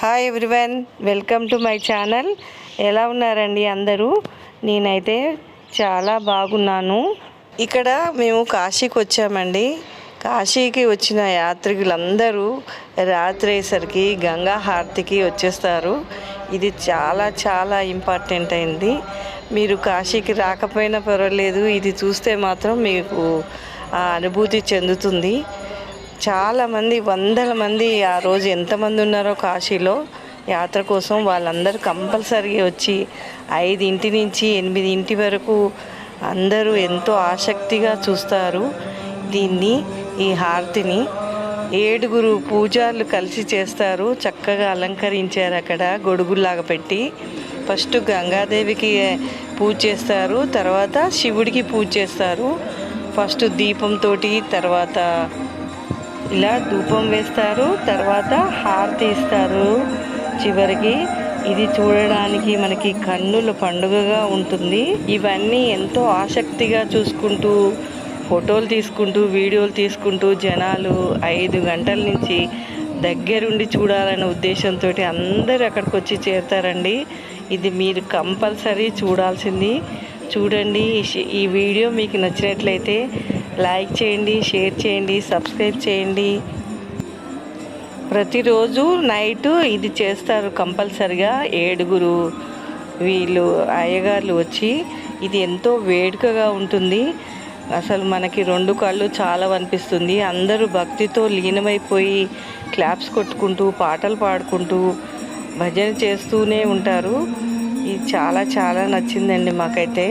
Hi everyone, welcome to my channel. ఎలా ఉన్నారండి అందరూ? నేనైతే చాలా బాగున్నాను. ఇక్కడ మేము కాశీకి వచ్చామండి. కాశీకి వచ్చిన యాత్రికులందరూ రాత్రి అయ్యేసరికి గంగా హారతికి వచ్చేస్తారు. ఇది చాలా చాలా ఇంపార్టెంట్ అయింది. మీరు కాశీకి రాకపోయినా పర్వాలేదు, ఇది చూస్తే మాత్రం మీకు ఆ అనుభూతి చెందుతుంది. చాలామంది, వందల మంది ఆ రోజు ఎంతమంది ఉన్నారో కాశీలో యాత్ర కోసం, వాళ్ళందరూ కంపల్సరీగా వచ్చి 5 నుంచి 8 వరకు అందరూ ఎంతో ఆసక్తిగా చూస్తారు దీన్ని. ఈ హారతిని 7 పూజారులు కలిసి చేస్తారు. చక్కగా అలంకరించారు, అక్కడ గొడుగుల్లాగా పెట్టి. ఫస్ట్ గంగాదేవికి పూజ చేస్తారు, తర్వాత శివుడికి పూజ చేస్తారు. ఫస్ట్ దీపంతో, తర్వాత ఇలా ధూపం వేస్తారు, తర్వాత హారతి ఇస్తారు చివరికి. ఇది చూడడానికి మనకి కన్నుల పండుగగా ఉంటుంది. ఇవన్నీ ఎంతో ఆసక్తిగా చూసుకుంటూ, ఫోటోలు తీసుకుంటూ, వీడియోలు తీసుకుంటూ జనాలు 5 గంటల నుంచి దగ్గరుండి చూడాలనే ఉద్దేశంతో అందరూ అక్కడికి వచ్చి చేరుతారండి. ఇది మీరు కంపల్సరీ చూడాల్సింది. చూడండి. ఈ వీడియో మీకు నచ్చినట్లయితే లైక్ చేయండి, షేర్ చేయండి, సబ్స్క్రైబ్ చేయండి. ప్రతిరోజు నైటు ఇది చేస్తారు కంపల్సరిగా. 7 వీళ్ళు అయ్యగారులు వచ్చి, ఇది ఎంతో వేడుకగా ఉంటుంది. అసలు మనకి 2 కళ్ళు చాలా అనిపిస్తుంది. అందరూ భక్తితో లీనమైపోయి క్లాప్స్ కొట్టుకుంటూ, పాటలు పాడుకుంటూ భజన చేస్తూనే ఉంటారు. ఇది చాలా చాలా నచ్చిందండి మాకైతే.